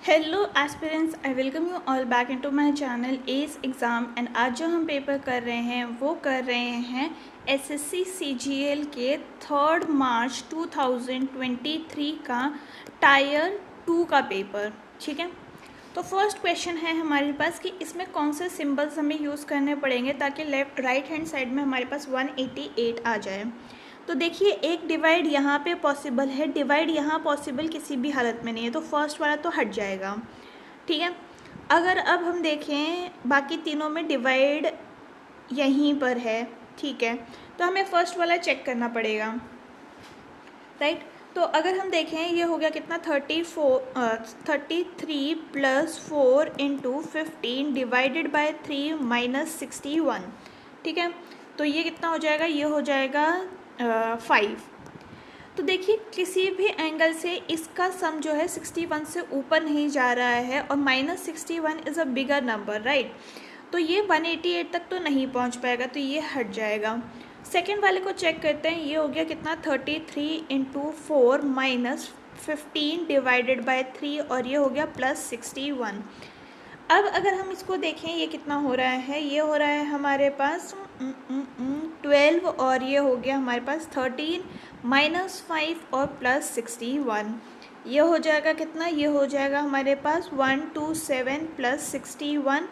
Hello aspirants, I welcome you all back into my channel S exam. And आज जो हम paper कर रहे हैं वो कर रहे हैं एसएससी सीजीएल के 3 मार्च 2023 का टायर 2 का पेपर। ठीक है, तो फर्स्ट क्वेश्चन है हमारे पास कि इसमें कौन से सिंबल्स हमें यूज़ करने पड़ेंगे ताकि लेफ्ट राइट हैंड साइड में हमारे पास 188 आ जाए। तो देखिए, एक डिवाइड यहाँ पे पॉसिबल है, डिवाइड यहाँ पॉसिबल किसी भी हालत में नहीं है, तो फर्स्ट वाला तो हट जाएगा। ठीक है, अगर अब हम देखें बाकी तीनों में डिवाइड यहीं पर है। ठीक है, तो हमें फर्स्ट वाला चेक करना पड़ेगा, राइट। तो अगर हम देखें, ये हो गया कितना 33 plus 4 into 15 divided by 3 minus 61। ठीक है, तो ये कितना हो जाएगा, ये हो जाएगा 5। तो देखिए, किसी भी एंगल से इसका सम जो है 61 से ऊपर नहीं जा रहा है और -61 is a bigger number, right. तो ये 188 तक तो नहीं पहुंच पाएगा, तो ये हट जाएगा। सेकेंड वाले को चेक करते हैं, ये हो गया कितना 33 इंटू 4 माइनस 15 डिवाइडेड बाय 3 और ये हो गया प्लस 61। अब अगर हम इसको देखें, ये कितना हो रहा है, ये हो रहा है हमारे पास 12 और ये हो गया हमारे पास 13 माइनस 5 और प्लस 61। ये हो जाएगा कितना, ये हो जाएगा हमारे पास 127 प्लस 61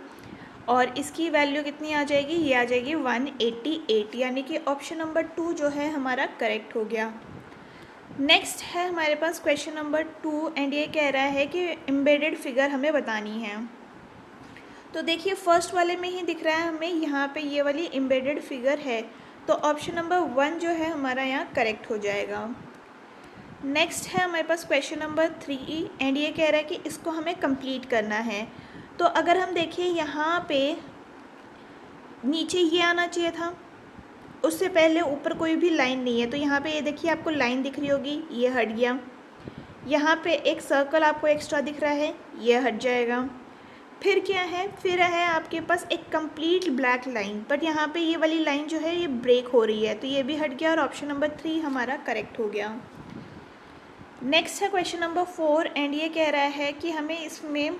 और इसकी वैल्यू कितनी आ जाएगी, ये आ जाएगी 188। यानी कि ऑप्शन नंबर 2 जो है हमारा करेक्ट हो गया। नेक्स्ट है हमारे पास क्वेश्चन नंबर 2 एंड ये कह रहा है कि एम्बेडेड फिगर हमें बतानी है। तो देखिए, फर्स्ट वाले में ही दिख रहा है हमें, यहाँ पे ये वाली एम्बेडेड फिगर है, तो ऑप्शन नंबर 1 जो है हमारा यहाँ करेक्ट हो जाएगा। नेक्स्ट है हमारे पास क्वेश्चन नंबर 3 एंड ये कह रहा है कि इसको हमें कंप्लीट करना है। तो अगर हम देखिए, यहाँ पे नीचे ये आना चाहिए था, उससे पहले ऊपर कोई भी लाइन नहीं है, तो यहाँ पे ये देखिए आपको लाइन दिख रही होगी, ये हट गया। यहाँ पे एक सर्कल आपको एक्स्ट्रा दिख रहा है, ये हट जाएगा। फिर क्या है, फिर है आपके पास एक कंप्लीट ब्लैक लाइन, बट यहाँ पे ये वाली लाइन जो है ये ब्रेक हो रही है, तो ये भी हट गया और ऑप्शन नंबर 3 हमारा करेक्ट हो गया। नेक्स्ट है क्वेश्चन नंबर 4 एंड ये कह रहा है कि हमें इसमें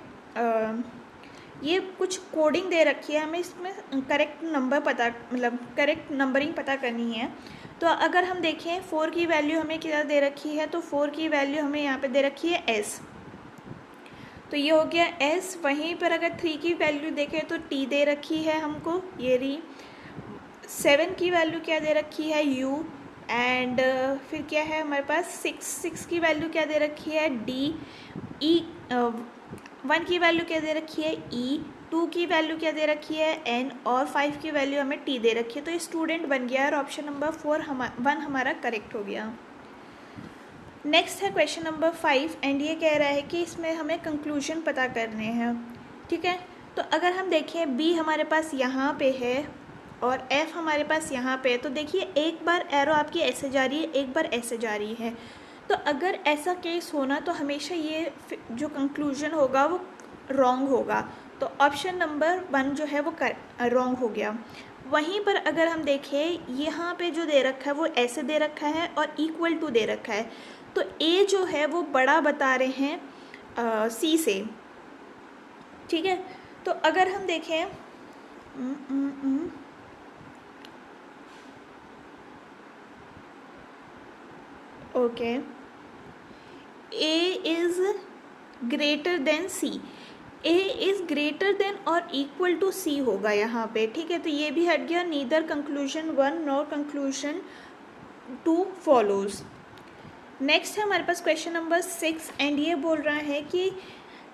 ये कुछ कोडिंग दे रखी है, हमें इसमें करेक्ट नंबर पता, मतलब करेक्ट नंबरिंग पता करनी है। तो अगर हम देखें 4 की वैल्यू हमें क्या दे रखी है, तो 4 की वैल्यू हमें यहाँ पे दे रखी है S, तो ये हो गया S। वहीं पर अगर 3 की वैल्यू देखें तो T दे रखी है हमको, ये रही। 7 की वैल्यू क्या दे रखी है, U। एंड फिर क्या है हमारे पास 6 की वैल्यू क्या दे रखी है, D। E 1 की वैल्यू क्या दे रखी है, E। 2 की वैल्यू क्या दे रखी है, N। और 5 की वैल्यू हमें T दे रखी है, तो ये स्टूडेंट बन गया और ऑप्शन नंबर 1 हमारा करेक्ट हो गया। नेक्स्ट है क्वेश्चन नंबर 5 एंड ये कह रहा है कि इसमें हमें कंक्लूजन पता करने हैं। ठीक है, तो अगर हम देखें B हमारे पास यहाँ पे है और F हमारे पास यहाँ पे है, तो देखिए एक बार एरो आपकी ऐसे जा रही है, एक बार ऐसे जा रही है। तो अगर ऐसा केस होना तो हमेशा ये जो कंक्लूजन होगा वो रॉन्ग होगा, तो ऑप्शन नंबर 1 जो है वो रॉन्ग हो गया। वहीं पर अगर हम देखें, यहाँ पे जो दे रखा है वो ऐसे दे रखा है और इक्वल टू दे रखा है, तो A जो है वो बड़ा बता रहे हैं C से। ठीक है, तो अगर हम देखें okay, A is greater than C, A is greater than और इक्वल टू C होगा यहाँ पे। ठीक है, तो ये भी हट गया, neither conclusion 1 nor conclusion 2 follows. Next है हमारे पास क्वेश्चन नंबर 6 एंड ये बोल रहा है कि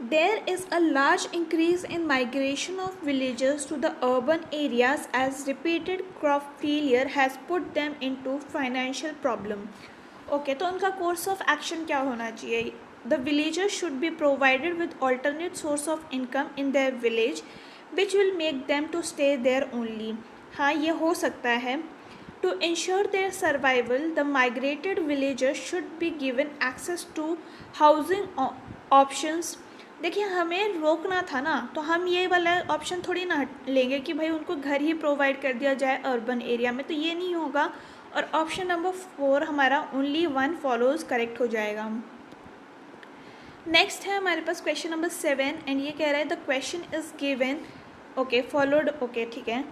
there is a large increase in migration of villagers to the urban areas as repeated crop failure has put them into financial problem. Okay, तो उनका कोर्स ऑफ एक्शन क्या होना चाहिए, the villagers should be provided with alternate source of income in their village which will make them to stay there only. हाँ, ये हो सकता है। To ensure their survival, the migrated villagers should be given access to housing options। देखिए, हमें रोकना था ना, तो हम ये वाला ऑप्शन थोड़ी ना लेंगे कि भाई उनको घर ही प्रोवाइड कर दिया जाए अर्बन एरिया में, तो ये नहीं होगा और ऑप्शन नंबर 4 हमारा ओनली 1 फॉलोज करेक्ट हो जाएगा। नेक्स्ट है हमारे पास क्वेश्चन नंबर 7 एंड ये कह रहा है the question is given okay followed okay ठीक है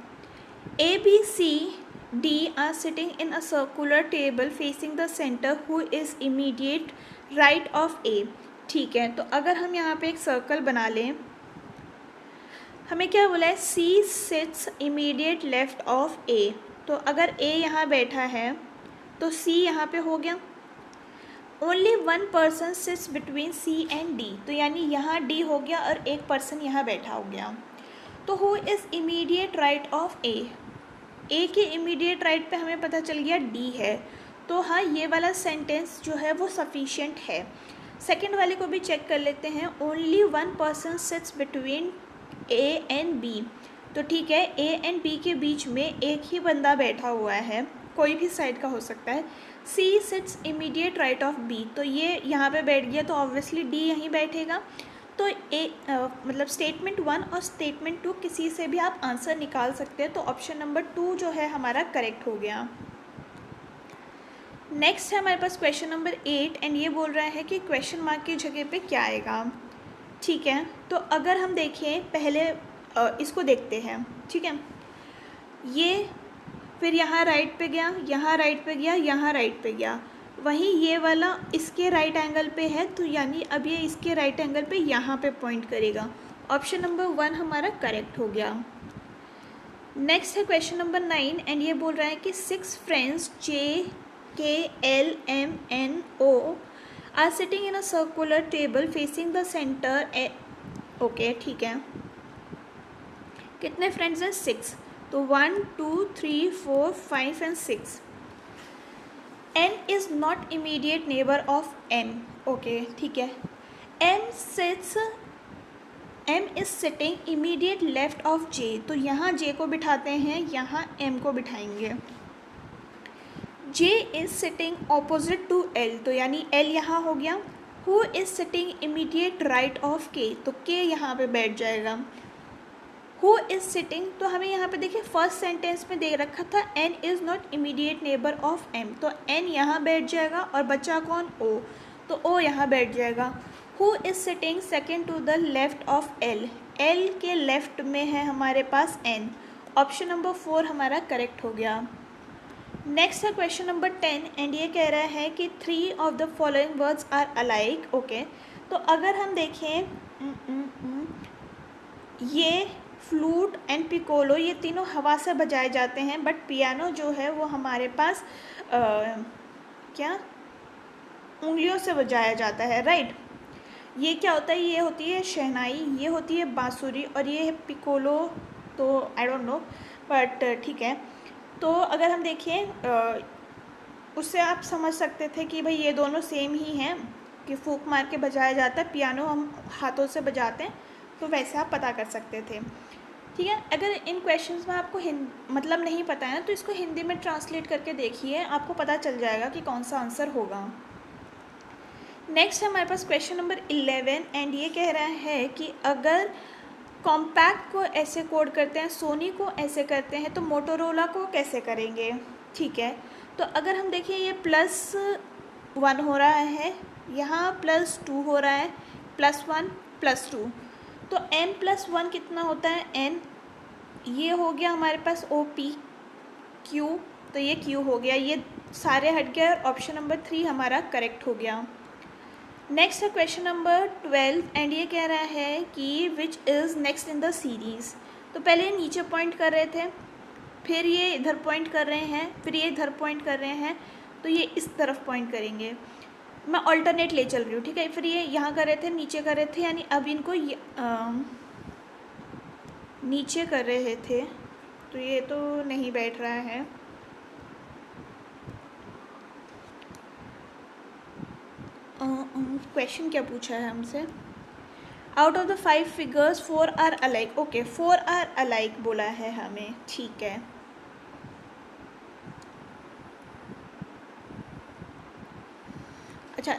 A B C D are sitting in a circular table facing the centre who is immediate right of A. ठीक है, तो अगर हम यहाँ पे एक सर्कल बना लें, हमें क्या बोला है C sits immediate left of A. तो अगर ए यहाँ बैठा है तो सी यहाँ पे हो गया। Only one person sits between C and D, तो यानी यहाँ डी हो गया और एक पर्सन यहाँ बैठा हो गया। तो who is immediate right of A, A के इमीडिएट राइट पे हमें पता चल गया डी है। तो हाँ, ये वाला सेंटेंस जो है वो सफिशिएंट है। सेकंड वाले को भी चेक कर लेते हैं, only one person sits between A and B. तो ठीक है, ए एंड बी के बीच में एक ही बंदा बैठा हुआ है, कोई भी साइड का हो सकता है। C sits immediate right of B, तो ये यहाँ पे बैठ गया तो ऑब्वियसली डी यहीं बैठेगा। तो मतलब स्टेटमेंट 1 और स्टेटमेंट 2 किसी से भी आप आंसर निकाल सकते हैं। तो ऑप्शन नंबर 2 जो है हमारा करेक्ट हो गया। नेक्स्ट है हमारे पास क्वेश्चन नंबर 8 एंड ये बोल रहा है कि क्वेश्चन मार्क की जगह पे क्या आएगा। ठीक है, तो अगर हम देखें पहले इसको देखते हैं। ठीक है, ये फिर यहाँ राइट पे गया, यहाँ राइट पे गया, यहाँ राइट पे गया, वहीं ये वाला इसके राइट एंगल पे है, तो यानी अब ये इसके राइट एंगल पे यहाँ पे पॉइंट करेगा। ऑप्शन नंबर 1 हमारा करेक्ट हो गया। नेक्स्ट है क्वेश्चन नंबर 9 एंड ये बोल रहा है कि 6 friends JKLMNO are sitting in a circular table facing the centre. Okay ठीक है, कितने फ्रेंड्स हैं 6, तो 1 2 3 4 5 and 6। N is not immediate neighbour of M। Okay ठीक है, M is sitting immediate left of J, तो यहाँ J को बिठाते हैं, यहाँ M को बिठाएंगे। J is sitting opposite to L, तो यानी L यहाँ हो गया। Who is sitting immediate right of K, तो K यहाँ पे बैठ जाएगा। Who इज सिटिंग, तो हमें यहाँ पे देखिए फर्स्ट सेंटेंस में दे रखा था N is not immediate neighbour of M, तो N यहाँ बैठ जाएगा और बचा कौन O, तो O यहाँ बैठ जाएगा। Who is sitting second to the left of L, L के लेफ्ट में है हमारे पास N। ऑप्शन नंबर 4 हमारा करेक्ट हो गया। नेक्स्ट है क्वेश्चन नंबर 10 एंड ये कह रहा है कि 3 of the following words are alike. Okay, तो अगर हम देखें ये फ्लूट एंड पिकोलो ये तीनों हवा से बजाए जाते हैं, बट पियानो जो है वो हमारे पास क्या उंगलियों से बजाया जाता है, राइट। ये क्या होता है, ये होती है शहनाई, ये होती है बांसुरी और ये है पिकोलो, तो आई डोंट नो बट ठीक है। तो अगर हम देखें उससे आप समझ सकते थे कि भाई ये दोनों सेम ही हैं, कि फूंक मार के बजाया जाता है, पियानो हम हाथों से बजाते हैं, तो वैसे आप पता कर सकते थे। ठीक है, अगर इन क्वेश्चंस में आपको मतलब नहीं पता है तो इसको हिंदी में ट्रांसलेट करके देखिए, आपको पता चल जाएगा कि कौन सा आंसर होगा। नेक्स्ट है हमारे पास क्वेश्चन नंबर 11 एंड ये कह रहा है कि अगर कॉम्पैक्ट को ऐसे कोड करते हैं, सोनी को ऐसे करते हैं, तो मोटोरोला को कैसे करेंगे। ठीक है, तो अगर हम देखें ये +1 हो रहा है, यहाँ +2 हो रहा है, +1 +2, तो n+1 कितना होता है n, ये हो गया हमारे पास OPQ, तो ये Q हो गया, ये सारे हट गए और ऑप्शन नंबर 3 हमारा करेक्ट हो गया। नेक्स्ट है क्वेश्चन नंबर 12 एंड ये कह रहा है कि which is next in the series. तो पहले ये नीचे पॉइंट कर रहे थे, फिर ये इधर पॉइंट कर रहे हैं, फिर ये इधर पॉइंट कर रहे हैं, तो ये इस तरफ पॉइंट करेंगे। मैं ऑल्टरनेट ले चल रही हूँ, ठीक है। फिर ये यहाँ कर रहे थे, नीचे कर रहे थे, यानी अब इनको नीचे कर रहे थे, तो ये तो नहीं बैठ रहा है। क्वेश्चन क्या पूछा है हमसे, out of the 5 figures 4 are alike. Okay, 4 are alike बोला है हमें, ठीक है। अच्छा,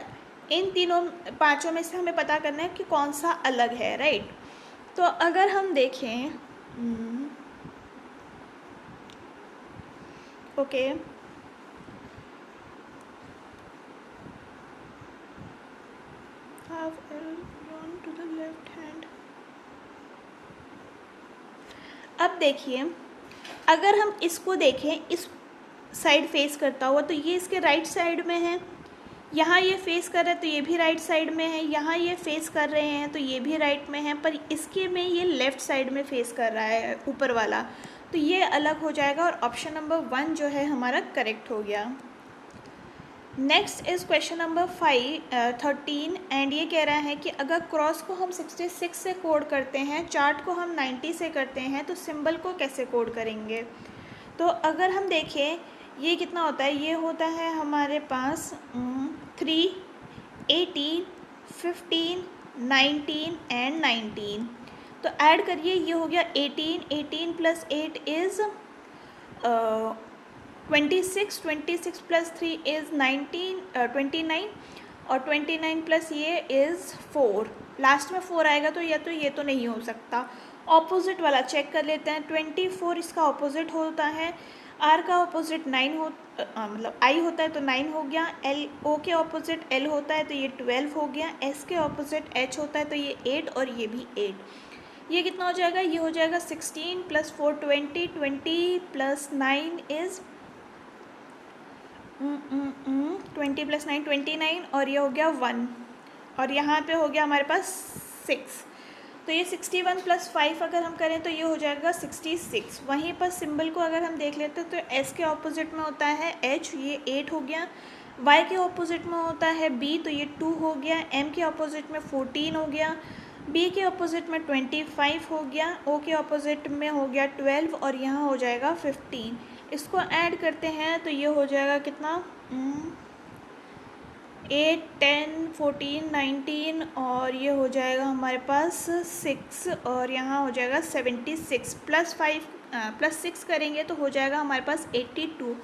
इन तीनों 5 में से हमें पता करना है कि कौन सा अलग है, राइट। तो अगर हम देखें okay half L on to the left hand. अब देखिए, अगर हम इसको देखें, इस साइड फेस करता हुआ, तो ये इसके राइट साइड में है, यहाँ ये फेस कर रहा है तो ये भी राइट साइड में है, यहाँ ये फेस कर रहे हैं तो ये भी राइट में है, पर इसके में ये लेफ़्ट साइड में फेस कर रहा है ऊपर वाला, तो ये अलग हो जाएगा और ऑप्शन नंबर 1 जो है हमारा करेक्ट हो गया। Next is question number 13 and ये कह रहा है कि अगर क्रॉस को हम 66 से कोड करते हैं, चार्ट को हम 90 से करते हैं, तो सिंबल को कैसे कोड करेंगे। तो अगर हम देखें ये कितना होता है, ये होता है हमारे पास 3, 18, 15, 19 एंड 19। तो ऐड करिए, ये हो गया 18, 18 प्लस 8 इज़ 26, 26 प्लस 3 इज़ 29 और 29 प्लस ये इज़ 4, लास्ट में 4 आएगा तो ये तो नहीं हो सकता। ऑपोजिट वाला चेक कर लेते हैं, 24 इसका ऑपोजिट होता है, आर का ऑपोजिट 9 मतलब आई होता है तो 9 हो गया, एल ओ के ऑपोजिट एल होता है तो ये 12 हो गया, एस के ऑपोजिट एच होता है तो ये 8 और ये भी 8। ये कितना हो जाएगा, ये हो जाएगा 16 प्लस 4 20, 20 प्लस 9 इज़ 20 प्लस 9 29 और ये हो गया 1 और यहाँ पे हो गया हमारे पास 6, तो ये 61 प्लस 5 अगर हम करें तो ये हो जाएगा 66। वहीं पर सिंबल को अगर हम देख लेते हैं तो एस के ऑपोजिट में होता है एच, ये 8 हो गया, वाई के ऑपोजिट में होता है बी तो ये 2 हो गया, एम के ऑपोजिट में 14 हो गया, बी के ऑपोजिट में 25 हो गया, ओ के ऑपोजिट में हो गया 12 और यहाँ हो जाएगा 15। इसको ऐड करते हैं तो ये हो जाएगा कितना 8, 10, 14, 19 और ये हो जाएगा हमारे पास 6 और यहाँ हो जाएगा 76 प्लस 5 प्लस 6 करेंगे तो हो जाएगा हमारे पास 82,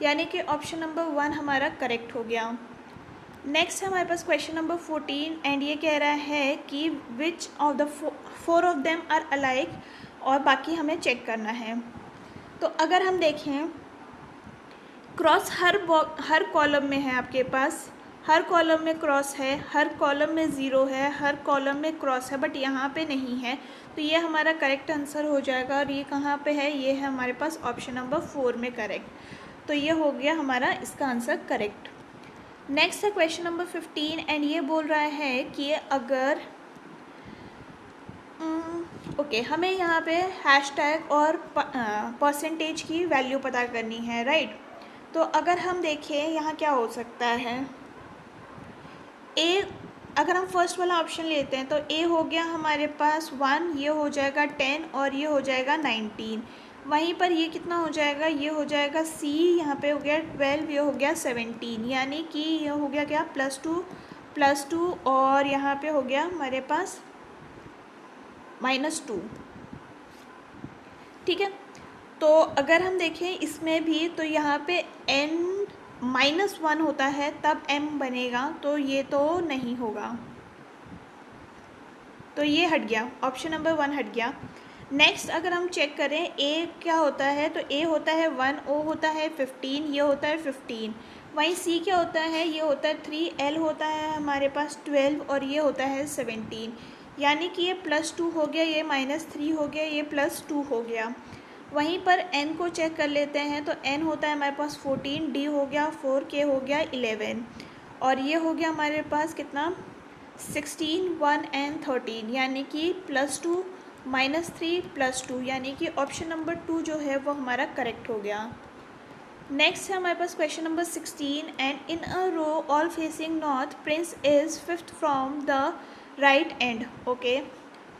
यानी कि ऑप्शन नंबर 1 हमारा करेक्ट हो गया। नेक्स्ट है हमारे पास क्वेश्चन नंबर 14 एंड ये कह रहा है कि which of the 4 of them are alike और बाकी हमें चेक करना है। तो अगर हम देखें क्रॉस हर कॉलम में है, आपके पास हर कॉलम में क्रॉस है, हर कॉलम में ज़ीरो है, हर कॉलम में क्रॉस है, बट यहाँ पे नहीं है, तो ये हमारा करेक्ट आंसर हो जाएगा। और ये कहाँ पे है, ये है हमारे पास ऑप्शन नंबर 4 में करेक्ट, तो ये हो गया हमारा इसका आंसर करेक्ट। नेक्स्ट है क्वेश्चन नंबर 15 एंड ये बोल रहा है कि अगर ओके हमें यहाँ पे हैशटैग और परसेंटेज की वैल्यू पता करनी है, राइट। तो अगर हम देखें यहाँ क्या हो सकता है, ए अगर हम फर्स्ट वाला ऑप्शन लेते हैं तो ए हो गया हमारे पास 1, ये हो जाएगा 10 और ये हो जाएगा 19। वहीं पर ये कितना हो जाएगा, ये हो जाएगा सी, यहाँ पे हो गया 12, ये हो गया 17, यानी कि ये हो गया क्या +2 और यहाँ पे हो गया हमारे पास -2, ठीक है। तो अगर हम देखें इसमें भी तो यहाँ पे n -1 होता है तब m बनेगा, तो ये तो नहीं होगा, तो ये हट गया, ऑप्शन नंबर 1 हट गया। नेक्स्ट अगर हम चेक करें a क्या होता है, तो a होता है 1, o होता है 15, ये होता है 15। वहीं c क्या होता है, ये होता है 3, l होता है हमारे पास 12 और ये होता है 17, यानी कि ये +2 हो गया, ये -3 हो गया, ये +2 हो गया। वहीं पर n को चेक कर लेते हैं तो n होता है हमारे पास 14, d हो गया 4, k हो गया 11 और ये हो गया हमारे पास कितना 16, 1 एंड 13, यानी कि +2 -3 +2, यानी कि ऑप्शन नंबर 2 जो है वो हमारा करेक्ट हो गया। नेक्स्ट है हमारे पास question number 16 and in a row all facing north Prince is 5th from the right end. Okay,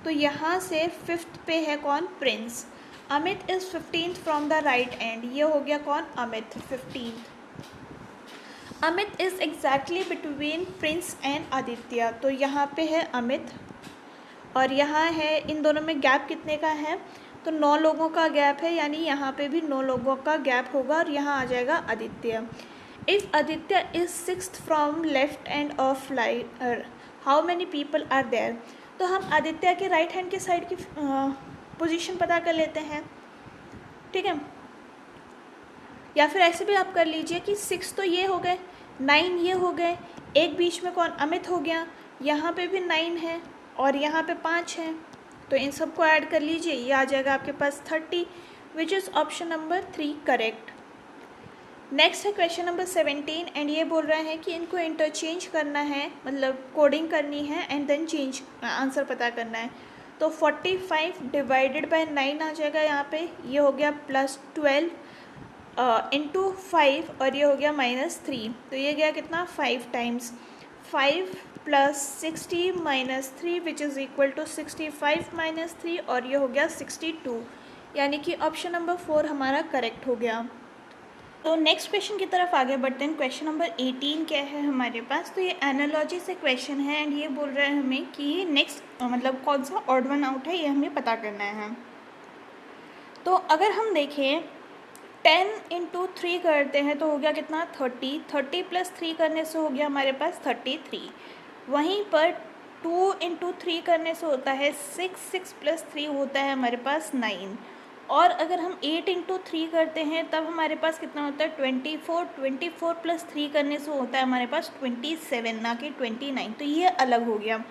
तो यहाँ से 5th पे है कौन, Prince. Amit is 15th from the right end, ये हो गया कौन, Amit 15th। Amit is exactly between Prince and Aditya, तो यहाँ पे है अमित और यहाँ है, इन दोनों में गैप कितने का है, तो 9 लोगों का गैप है, यानी यहाँ पे भी 9 लोगों का गैप होगा और यहाँ आ जाएगा Aditya. If Aditya is 6th from left end of line how many people are there. तो हम आदित्य के राइट हैंड के साइड की पोजीशन पता कर लेते हैं, ठीक है। या फिर ऐसे भी आप कर लीजिए कि 6 तो ये हो गए, 9 ये हो गए, एक बीच में कौन, अमित हो गया, यहाँ पे भी 9 है और यहाँ पे 5 है, तो इन सबको ऐड कर लीजिए, ये आ जाएगा आपके पास 30, which is option number 3 correct. Next है क्वेश्चन नंबर 17 एंड ये बोल रहा है कि इनको इंटरचेंज करना है, मतलब कोडिंग करनी है एंड देन चेंज आंसर पता करना है। तो 45 डिवाइडेड बाय 9 आ जाएगा यहाँ पे, ये हो गया +12 इंटू 5 और ये हो गया -3, तो ये गया कितना 5 times 5 + 60 - 3 which is equal to 65 - 3 और ये हो गया 62, यानी कि ऑप्शन नंबर 4 हमारा करेक्ट हो गया। तो नेक्स्ट क्वेश्चन की तरफ आगे बढ़ते हैं। क्वेश्चन नंबर 18 क्या है हमारे पास, तो ये एनालॉजी से क्वेश्चन है एंड ये बोल रहा है हमें कि नेक्स्ट मतलब कौन सा ऑड वन आउट है, ये हमें पता करना है। तो अगर हम देखें 10 × 3 करते हैं तो हो गया कितना 30, 30 + 3 करने से हो गया हमारे पास 33। वहीं पर 2 × 3 करने से होता है 6, 6 + 3 होता है हमारे पास 9, और अगर हम 8 × 3 करते हैं तब हमारे पास कितना होता है 24, 24 + 3 करने से होता है हमारे पास 27, ना कि 29, तो ये अलग हो गया।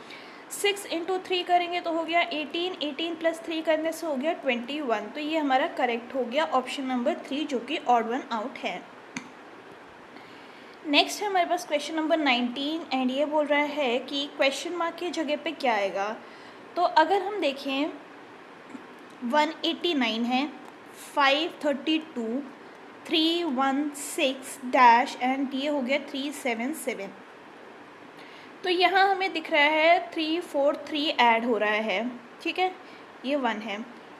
6 × 3 करेंगे तो हो गया 18, 18 + 3 करने से हो गया 21, तो ये हमारा करेक्ट हो गया ऑप्शन नंबर 3 जो कि ऑड वन आउट है। नेक्स्ट है हमारे पास क्वेश्चन नंबर 19 एंड ये बोल रहा है कि क्वेश्चन मार्क की जगह पे क्या आएगा। तो अगर हम देखें 189 है, 532, 316 डैश एंड ये हो गया 377, तो यहाँ हमें दिख रहा है 343 ऐड हो रहा है, ठीक है, ये 1 है।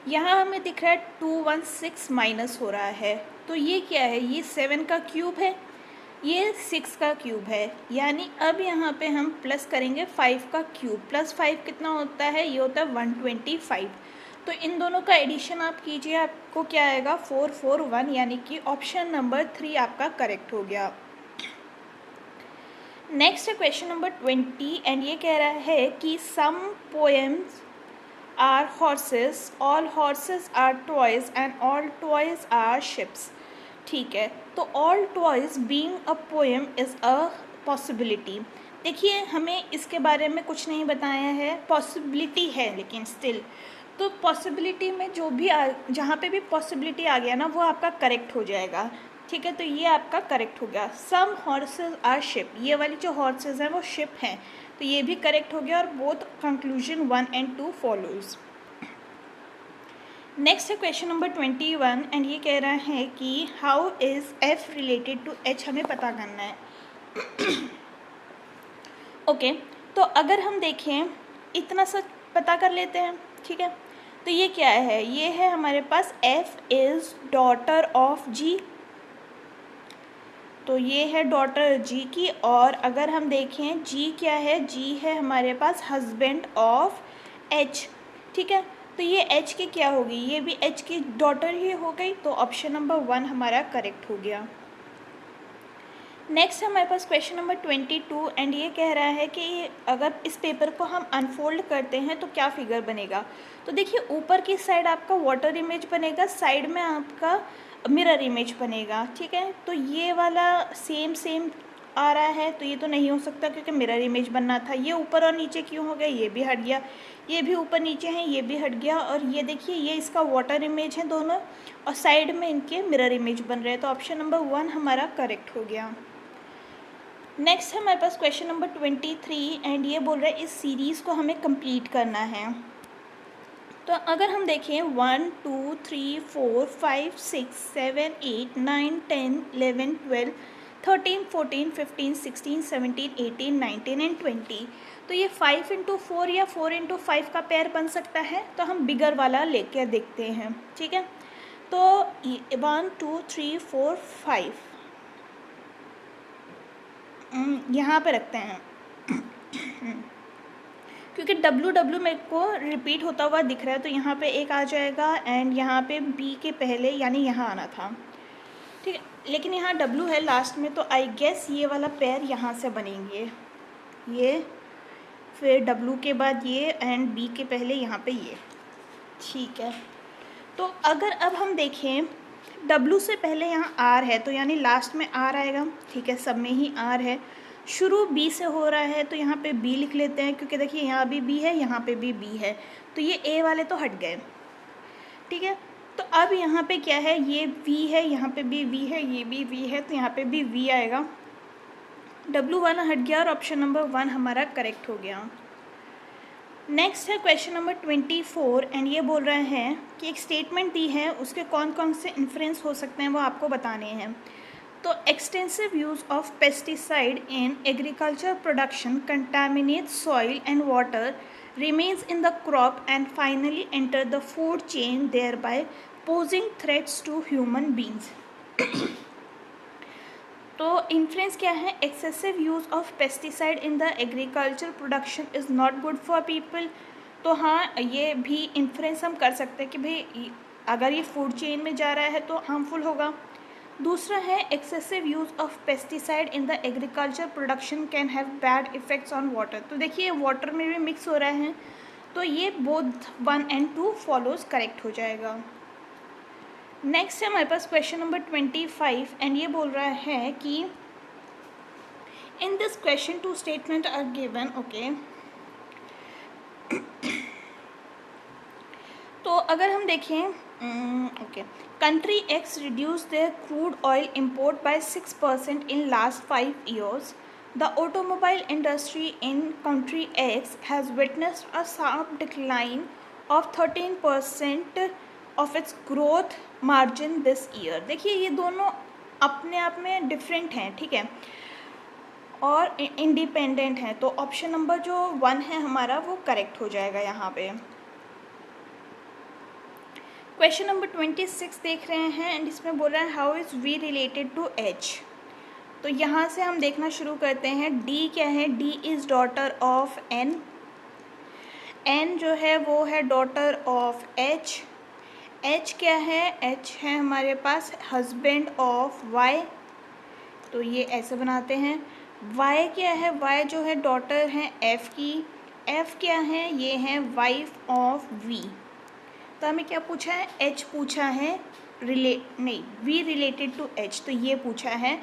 यहाँ हमें दिख रहा है 216 माइनस हो रहा है, तो ये क्या है, ये 7 का क्यूब है, ये 6 का क्यूब है, यानी अब यहाँ पे हम प्लस करेंगे 5 का क्यूब, +5 कितना होता है, ये होता है 125, तो इन दोनों का एडिशन आप कीजिए, आपको क्या आएगा 441, यानी कि ऑप्शन नंबर 3 आपका करेक्ट हो गया। नेक्स्ट है क्वेश्चन नंबर 20 एंड ये कह रहा है कि some poems are horses, all horses are toys and all toys are ships. ठीक है, तो all toys being a poem is a possibility. देखिए हमें इसके बारे में कुछ नहीं बताया है, पॉसिबिलिटी है लेकिन स्टिल, तो पॉसिबिलिटी में जो भी जहाँ पे भी पॉसिबिलिटी आ गया ना वो आपका करेक्ट हो जाएगा, ठीक है, तो ये आपका करेक्ट हो गया। सम हॉर्सेस आर शिप, ये वाली जो हॉर्सेस हैं वो शिप हैं, तो ये भी करेक्ट हो गया और both conclusion 1 and 2 follows. Next है क्वेश्चन नंबर 21 एंड ये कह रहा है कि how is F related to H, हमें पता करना है। ओके, तो अगर हम देखें इतना सा पता कर लेते हैं, ठीक है, तो ये क्या है, ये है हमारे पास एफ इज़ डॉटर ऑफ जी, तो ये है डॉटर जी की, और अगर हम देखें जी क्या है, जी है हमारे पास हस्बैंड ऑफ एच, ठीक है, तो ये एच की क्या होगी, ये भी एच की डॉटर ही हो गई, तो ऑप्शन नंबर 1 हमारा करेक्ट हो गया। नेक्स्ट हमारे पास क्वेश्चन नंबर 22 एंड ये कह रहा है कि अगर इस पेपर को हम अनफोल्ड करते हैं तो क्या फिगर बनेगा। तो देखिए ऊपर की साइड आपका वाटर इमेज बनेगा, साइड में आपका मिरर इमेज बनेगा, ठीक है, तो ये वाला सेम आ रहा है, तो ये तो नहीं हो सकता क्योंकि मिरर इमेज बनना था। ये ऊपर और नीचे क्यों हो गया, ये भी हट गया, ये भी ऊपर नीचे हैं, ये भी हट गया, और ये देखिए ये इसका वाटर इमेज है दोनों, और साइड में इनके मिरर इमेज बन रहे हैं, तो ऑप्शन नंबर 1 हमारा करेक्ट हो गया। नेक्स्ट है हमारे पास क्वेश्चन नंबर 23 एंड ये बोल रहा है इस सीरीज़ को हमें कंप्लीट करना है। तो अगर हम देखें 1 2 3 4 5 6 7 8 9 10 11 12 13 14 15 16 17 18 19 एंड 20, तो ये 5 × 4 या 4 × 5 का पेयर बन सकता है, तो हम बिगर वाला लेकर देखते हैं, ठीक है, तो 1 2 3 4 5 यहाँ पे रखते हैं क्योंकि W मेरे को रिपीट होता हुआ दिख रहा है, तो यहाँ पे एक आ जाएगा एंड यहाँ पे B के पहले यानी यहाँ आना था, ठीक है, लेकिन यहाँ W है लास्ट में, तो आई गेस ये वाला पेयर यहाँ से बनेंगे, ये फिर W के बाद ये एंड B के पहले यहाँ पे ये, ठीक है। तो अगर अब हम देखें W से पहले यहाँ R है, तो यानी लास्ट में R आएगा, ठीक है, सब में ही R है, शुरू बी से हो रहा है तो यहाँ पे बी लिख लेते हैं, क्योंकि देखिए यहाँ भी बी है, यहाँ पे भी बी है, तो ये ए वाले तो हट गए। ठीक है, तो अब यहाँ पे क्या है, ये वी है, यहाँ पे भी वी है, ये भी वी है, तो यहाँ पे भी वी आएगा। डब्लू वाला हट गया और ऑप्शन नंबर 1 हमारा करेक्ट हो गया। नेक्स्ट है क्वेश्चन नंबर 24 एंड ये बोल रहे हैं कि एक स्टेटमेंट दी है, उसके कौन कौन से इन्फ्रेंस हो सकते हैं वो आपको बताने हैं। तो extensive use of pesticide in agriculture production contaminate soil and water, remains in the crop and finally enter the food chain, thereby posing threats to human beings. तो इन्फ्लुएंस क्या है, excessive use of pesticide in the agriculture production is not good for people. तो हाँ, ये भी influence हम कर सकते हैं कि भाई अगर ये फूड चेन में जा रहा है तो हार्मफुल होगा। दूसरा है excessive use of pesticide in the agriculture production can have bad effects on water. तो देखिए वाटर में भी मिक्स हो रहा है, तो ये बोथ 1 and 2 फॉलोज करेक्ट हो जाएगा। नेक्स्ट है हमारे पास क्वेश्चन नंबर 25 एंड ये बोल रहा है कि in this question 2 statement are given. Okay, तो अगर हम देखें okay, country X reduce their crude oil import by 6% in last 5 years. The automobile industry in country X has witnessed a sharp decline of 13% of its growth margin this year. देखिए ये दोनों अपने आप में डिफरेंट हैं, ठीक है, और इंडिपेंडेंट हैं, तो ऑप्शन नंबर जो 1 है हमारा वो करेक्ट हो जाएगा यहाँ पे। क्वेश्चन नंबर 26 देख रहे हैं एंड इसमें बोल रहा है how is V related to H. तो यहाँ से हम देखना शुरू करते हैं। डी क्या है, D is daughter of N, N जो है वो है डॉटर ऑफ एच, एच क्या है, एच है हमारे पास हस्बैंड ऑफ वाई, तो ये ऐसे बनाते हैं। वाई क्या है, वाई जो है डॉटर है एफ की, एफ क्या है, ये है वाइफ ऑफ वी। तो हमें क्या पूछा है, एच पूछा है, वी रिलेटेड टू एच, तो ये पूछा है,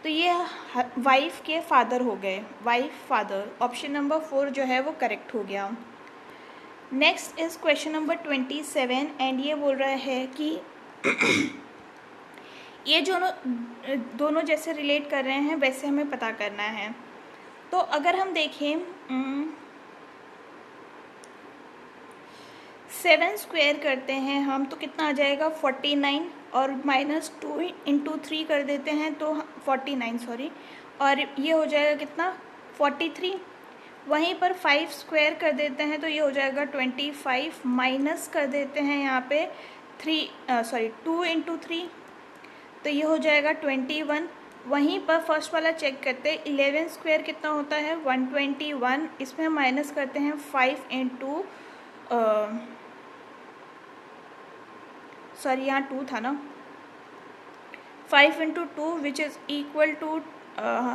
तो ये वाइफ के फादर हो गए, वाइफ फादर, ऑप्शन नंबर 4 जो है वो करेक्ट हो गया। Next is question number 27 and ये बोल रहा है कि ये दोनों जैसे रिलेट कर रहे हैं वैसे हमें पता करना है। तो अगर हम देखें 7 स्क्वायर करते हैं हम तो कितना आ जाएगा 49, और -2 × 3 कर देते हैं तो 49 सॉरी, और ये हो जाएगा कितना 43। वहीं पर 5 स्क्वायर कर देते हैं तो ये हो जाएगा 25, माइनस कर देते हैं यहाँ पे 2 × 3 तो ये हो जाएगा 21। वहीं पर फर्स्ट वाला चेक करते हैं, 11 स्क्वायर कितना होता है 121, इसमें माइनस करते हैं 5 × सॉरी यहाँ 2 था ना, 5 × 2 विच इज़ इक्वल टू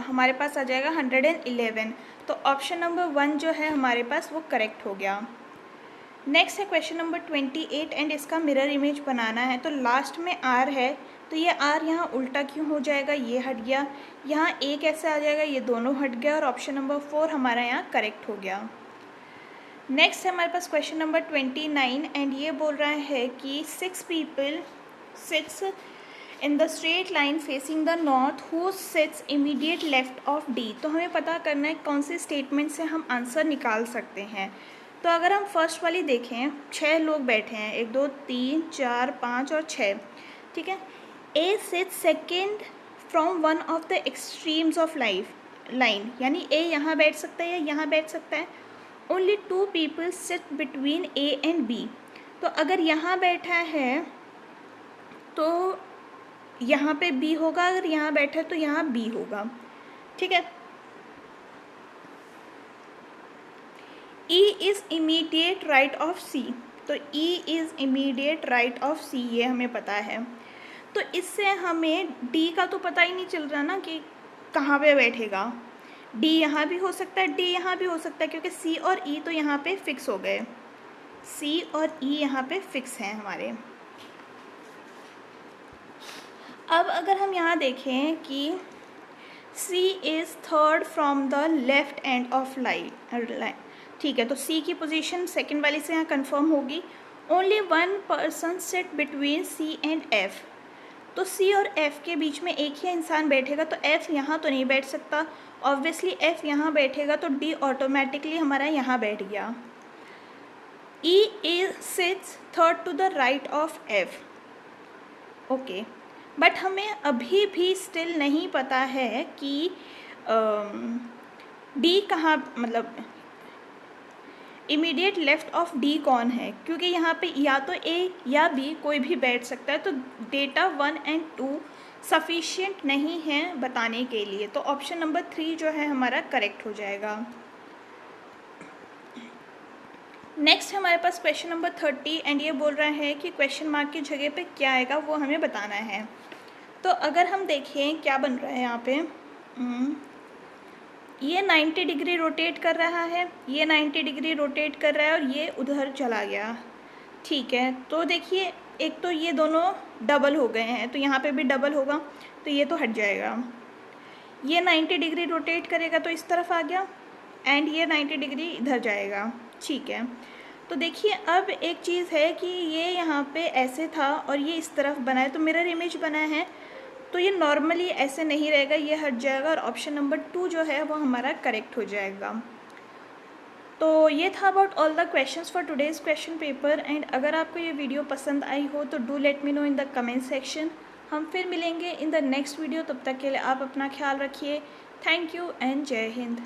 हमारे पास आ जाएगा 111। तो ऑप्शन नंबर 1 जो है हमारे पास वो करेक्ट हो गया। नेक्स्ट है क्वेश्चन नंबर 28 एंड इसका मिरर इमेज बनाना है। तो लास्ट में आर है, तो ये आर यहाँ उल्टा क्यों हो जाएगा, ये हट गया, यहाँ ए कैसे आ जाएगा, ये दोनों हट गया, और ऑप्शन नंबर 4 हमारा यहाँ करेक्ट हो गया। नेक्स्ट है हमारे पास क्वेश्चन नंबर 29 एंड ये बोल रहा है कि 6 people sits in the straight line facing the north who sits immediate left of D। तो हमें पता करना है कौन से स्टेटमेंट से हम आंसर निकाल सकते हैं। तो अगर हम फर्स्ट वाली देखें, 6 लोग बैठे हैं, 1 2 3 4 5 और 6, ठीक है। A sit second from one of the extremes of line, यानी ए यहाँ बैठ सकता है या यहाँ बैठ सकता है। Only 2 people sit between A and B। तो अगर यहाँ बैठा है तो यहाँ पे B होगा, अगर यहाँ बैठा है तो यहाँ B होगा, ठीक है। E is immediate right of C, तो E is immediate right of C, ये हमें पता है। तो इससे हमें D का तो पता ही नहीं चल रहा ना कि कहाँ पे बैठेगा। D यहाँ भी हो सकता है, D यहाँ भी हो सकता है, क्योंकि C और E तो यहाँ पे फिक्स हो गए, C और E यहाँ पे फिक्स हैं हमारे। अब अगर हम यहाँ देखें कि C is third from the left end of line, ठीक है। तो C की पोजीशन सेकंड वाली से यहाँ कंफर्म होगी। Only one person sit between C and F, तो C और F के बीच में एक ही इंसान बैठेगा, तो F यहाँ तो नहीं बैठ सकता, ऑब्वियसली F यहाँ बैठेगा, तो D ऑटोमेटिकली हमारा यहाँ बैठ गया। E is sits third to the right of F, okay. But हमें अभी भी स्टिल नहीं पता है कि D कहाँ, मतलब इमीडिएट लेफ्ट ऑफ D कौन है, क्योंकि यहाँ पे या तो A या B कोई भी बैठ सकता है, तो डेटा 1 एंड 2 सफिशिएंट नहीं है बताने के लिए, तो ऑप्शन नंबर 3 जो है हमारा करेक्ट हो जाएगा। नेक्स्ट हमारे पास क्वेश्चन नंबर 30 एंड ये बोल रहा है कि क्वेश्चन मार्क की जगह पे क्या आएगा वो हमें बताना है। तो अगर हम देखें क्या बन रहा है यहाँ पे, ये 90 डिग्री रोटेट कर रहा है, ये 90 डिग्री रोटेट कर रहा है और ये उधर चला गया, ठीक है। तो देखिए एक तो ये दोनों डबल हो गए हैं, तो यहाँ पे भी डबल होगा, तो ये तो हट जाएगा। ये 90 डिग्री रोटेट करेगा तो इस तरफ आ गया, एंड ये 90 डिग्री इधर जाएगा, ठीक है। तो देखिए अब एक चीज़ है कि ये यहाँ पे ऐसे था और ये इस तरफ बना है, तो मिरर इमेज बना है, तो ये नॉर्मली ऐसे नहीं रहेगा, ये हट जाएगा और ऑप्शन नंबर 2 जो है वो हमारा करेक्ट हो जाएगा। तो ये था about all the questions for today's question paper. And अगर आपको ये वीडियो पसंद आई हो तो do let me know in the comment section. हम फिर मिलेंगे इन द नेक्स्ट वीडियो, तब तक के लिए आप अपना ख्याल रखिए। थैंक यू एंड जय हिंद।